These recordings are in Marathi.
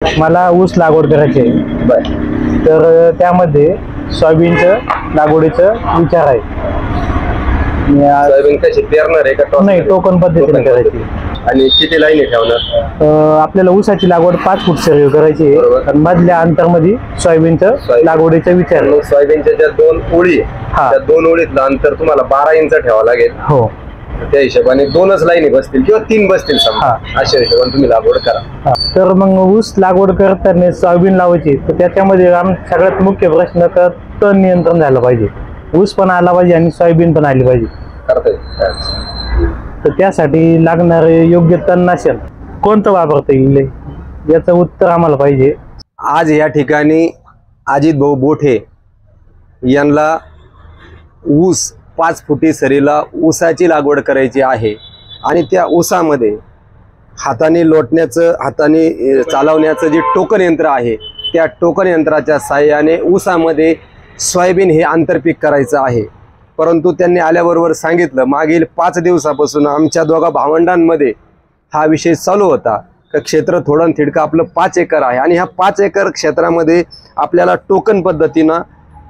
मला ऊस लागवड करायची आहे। बरं, तर त्यामध्ये सोयाबीनचं लागवडीचं विचार आहे। सोयाबीन कशी पेरणार आहे का नाही, टोकन पद्धतीने करायची। आणि किती लाईनी ठेवणार? आपल्याला ऊसाची लागवड 5 फूट सर्व करायची आहे आणि मधल्या अंतरमध्ये सोयाबीनचं लागवडीचा विचार आहे। सोयाबीनच्या ज्या 2 ओळी हा, त्या 2 ओळीतलं अंतर तुम्हाला 12 इंच ठेवावं लागेल। हो, त्या हिशोबाने 2च लाईनी बसतील किंवा 3 बसतील समजा, अशा हिशोबाने तुम्ही लागवड करा। तर मग ऊस लागवड करताना सोयाबीन लावायची, तर त्याच्यामध्ये सगळ्यात मुख्य प्रश्न तर तण नियंत्रण झालं पाहिजे। ऊस पण आला पाहिजे आणि सोयाबीन पण आली पाहिजे। करता येईल। तर त्यासाठी लागणारे योग्य तणनाशक कोणतं वापरता येईल याचं उत्तर आम्हाला पाहिजे। आज या ठिकाणी अजित भाऊ बोठे यांना ऊस 5 फुटी सरीला ऊसाची लागवड करायची आहे आणि त्या ऊसामध्ये हाताने लोटण्याचं, हाताने चालवण्याचं जे टोकन यंत्र आहे, त्या टोकन यंत्राच्या साहाय्याने ऊसामध्ये सोयाबीन हे आंतरपीक करायचं आहे। परंतु त्यांनी आल्याबरोबर सांगितलं, मागील 5 दिवसापासून आमच्या दोघा भावंडांमध्ये हा विषय चालू होता की क्षेत्र थोडं थिडकं आपलं 5 एकर आहे आणि ह्या 5 एकर क्षेत्रामध्ये आपल्याला टोकन पद्धतीनं,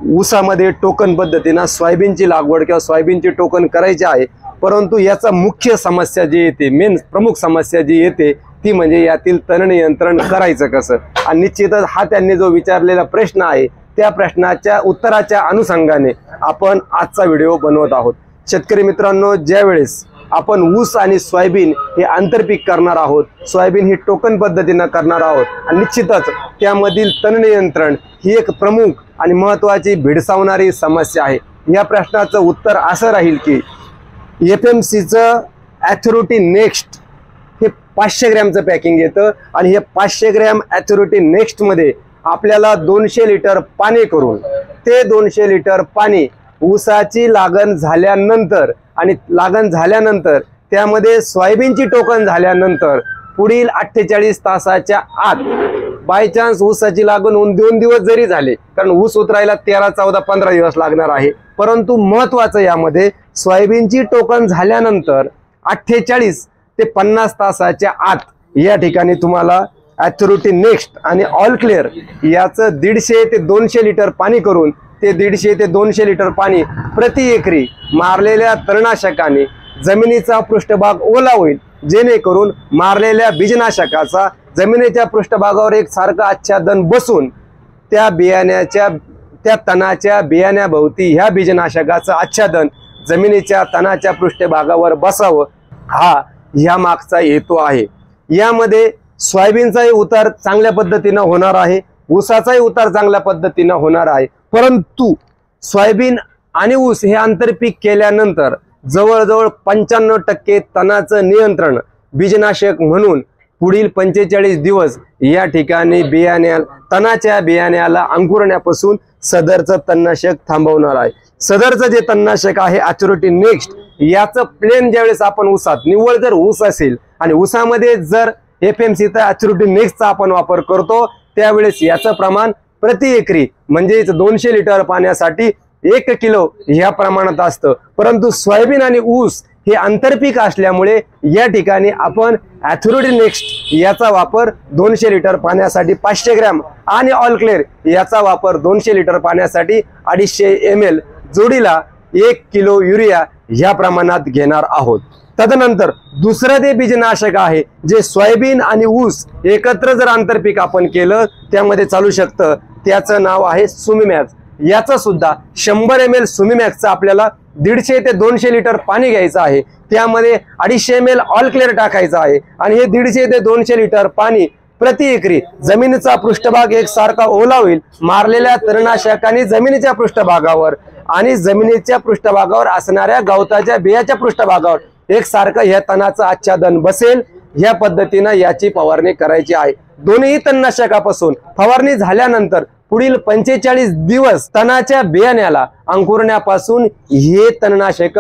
ऊसामध्ये टोकन पद्धतीनं सोयाबीनची लागवड किंवा सोयाबीनची टोकन करायची आहे। परंतु याचा मुख्य समस्या जी येते, मेन प्रमुख समस्या जी येते ती म्हणजे यातील तण नियंत्रण करायचं कसं। आणि निश्चितच हा त्यांनी जो विचारलेला प्रश्न आहे त्या प्रश्नाच्या उत्तराच्या अनुषंगाने आपण आजचा व्हिडिओ बनवत आहोत। शेतकरी मित्रांनो, ज्या वेळेस आपण ऊस आणि सोयाबीन हे आंतरपीक करणार आहोत, सोयाबीन ही टोकन पद्धतीनं करणार आहोत आणि निश्चितच त्यामधील तण नियंत्रण ही एक प्रमुख आणि महत्त्वाची भेडसावणारी समस्या आहे। या प्रश्नाचं उत्तर असं राहील की FMCचं ॲथॉरिटी नेक्स्ट हे 500 ग्रॅमचं पॅकिंग येतं आणि हे 500 ग्रॅम ॲथॉरिटी नेक्स्टमध्ये आपल्याला 200 लिटर पाणी करून ते 200 लिटर पाणी ऊसाची लागण झाल्यानंतर आणि लागण झाल्यानंतर त्यामध्ये सोयाबीनची टोकन झाल्यानंतर पुढील 48 तासाच्या आत बाय चान्स ऊसाची लागण होऊन 2 दिवस जरी झाले, कारण ऊस उतरायला 13, 14, 15 दिवस लागणार आहे, परंतु महत्त्वाचं यामध्ये सोयाबीनची टोकन झाल्यानंतर 48 ते 50 तासाच्या आत या ठिकाणी तुम्हाला ॲथॉरिटी नेक्स्ट आणि ऑल क्लिअर याचं 150 ते 200 लिटर पाणी करून ते 150 ते 200 लिटर पाणी प्रति एकरी मारलेल्या तणनाशकाने जमिनीचा पृष्ठभाग ओला होईल, जेणेकरून मारलेल्या बीजनाशकाचा जमिनीच्या पृष्ठभागावर एक सारखं आच्छादन बसून त्या तणाच्या बियाण्याभोवती ह्या बीजनाशकाचं आच्छादन जमिनीच्या तणाच्या पृष्ठभागावर बसावं, हा ह्या मागचा हेतू आहे। यामध्ये सोयाबीनचाही उतार चांगल्या पद्धतीनं होणार आहे, ऊसाचाही उतार चांगल्या पद्धतीनं होणार आहे। परंतु सोयाबीन आणि ऊस हे आंतरपीक केल्यानंतर जवळजवळ 95% तणाचं नियंत्रण बीजनाशक म्हणून पुढील 45 दिवस या ठिकाणी तणाच्या बियाण्याला अंकुरण्यापासून सदरचं तणनाशक थांबवणार आहे। सदरचं जे तणनाशक आहे ॲथॉरिटी नेक्स्ट याचं प्लेन ज्यावेळेस आपण ऊसात, निव्वळ जर ऊस असेल आणि ऊसामध्ये जर FMCचा ॲथॉरिटी नेक्स्टचा आपण वापर करतो, त्यावेळेस याचं प्रमाण प्रति एकरी म्हणजे 200 लिटर पाण्यासाठी 1 किलो ह्या प्रमाणात असतं। परंतु सोयाबीन आणि ऊस हे आंतरपीक असल्यामुळे या ठिकाणी आपण ॲथॉरिटी नेक्स्ट याचा वापर 200 लिटर पाण्यासाठी 500 ग्रॅम आणि ऑल क्लिअर याचा वापर 200 लिटर पाण्यासाठी 250 ml जोडीला 1 किलो युरिया ह्या प्रमाणात घेणार आहोत। तदनंतर दुसरं ते बीजनाशक आहे जे सोयाबीन आणि ऊस एकत्र जर आंतरपीक आपण केलं त्यामध्ये चालू शकतं, त्याचं नाव आहे सुमिमॅक्स। याचं सुद्धा 100 ml सुमिमॅक्सचं आपल्याला 150 ते 200 लिटर पाणी घ्यायचं आहे, त्यामध्ये 250 ml ऑल क्लिअर टाकायचं आहे आणि हे 150 ते 200 लिटर पाणी प्रति एकरी जमिनीचा पृष्ठभाग एकसारखा ओला होईल, मारलेल्या तणनाशकाने जमिनीच्या पृष्ठभागावर आणि जमिनीच्या पृष्ठभागावर असणाऱ्या गवताच्या बियाच्या पृष्ठभागावर एकसारखं ह्या तणाचं आच्छादन बसेल, ह्या पद्धतीनं याची फवारणी करायची आहे। दोन्ही तणनाशकापासून फवारणी झाल्यानंतर पुढील 45 दिवस तणाच्या बियाण्याला अंकुरण्यापासून हे तणनाशक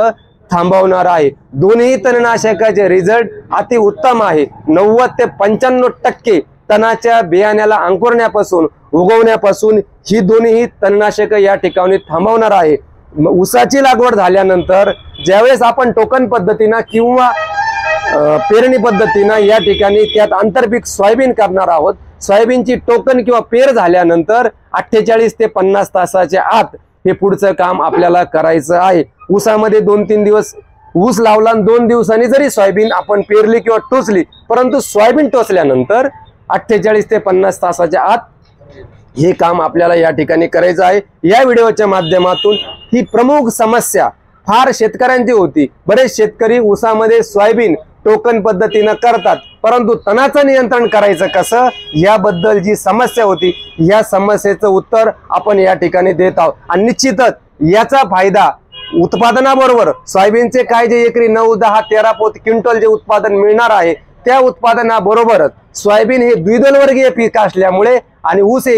थांबवणार आहे। दोन्ही तणनाशकाचे रिझल्ट अति उत्तम आहे। 90 ते 95% तणाच्या बियाण्याला अंकुरण्यापासून, उगवण्यापासून ही दोन्ही तणनाशक या ठिकाणी थांबवणार आहे। ऊसाची लागवड झाल्यानंतर ज्यावेळेस आपण टोकन पद्धतीने किंवा पेरणी पद्धतीने या ठिकाणी त्यात आंतरपीक सोयाबीन करणार आहोत, सोयाबीनची टोकन किंवा पेर झाल्यानंतर 48 ते 50 तासाच्या आत हे पुढचं काम आपल्याला करायचं आहे। ऊसामध्ये 2-3 दिवस ऊस लावला आणि 2 दिवसांनी जरी सोयाबीन आपण पेरली किंवा टोचली, परंतु सोयाबीन टोचल्यानंतर 48 ते 50 तासाच्या आत हे काम आपल्याला या ठिकाणी करायचं आहे। या व्हिडिओच्या माध्यमातून ही प्रमुख समस्या फार शेतकऱ्यांची होती। बरेच शेतकरी ऊसामध्ये सोयाबीन टोकन पद्धतीने करतात, परंतु तणाचं नियंत्रण करायचं कसं याबद्दल जी समस्या होती, या समस्येचं उत्तर आपण या ठिकाणी देत आहोत। आणि निश्चितच याचा फायदा उत्पादनाबरोबर सोयाबीनचे काय जे एकरी 9, 10, 13 क्विंटल जे उत्पादन मिळणार आहे, त्या उत्पादनाबरोबरच सोयाबीन हे द्विदल वर्गीय पीक असल्यामुळे आणि ऊस हे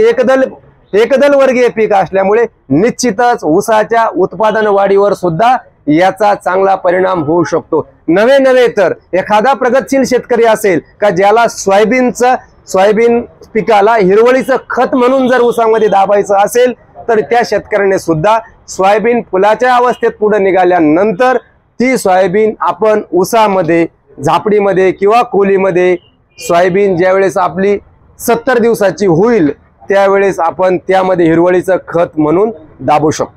एकदल वर्गीय पीक असल्यामुळे निश्चितच ऊसाच्या उत्पादन वाढीवर सुद्धा याचा चांगला परिणाम होऊ शकतो। नव्हे तर एखादा प्रगतशील शेतकरी असेल का ज्याला सोयाबीन पिकाला हिरवळीचं खत म्हणून जर ऊसामध्ये दाबायचं असेल, तर त्या शेतकऱ्याने सुद्धा सोयाबीन फुलाच्या अवस्थेत पुढे निघाल्यानंतर ती सोयाबीन आपण ऊसामध्ये, झापडीमध्ये किंवा खोलीमध्ये सोयाबीन ज्यावेळेस आपली 70 दिवसाची होईल त्यावेळेस आपण त्यामध्ये हिरवळीचं खत म्हणून दाबू शकतो।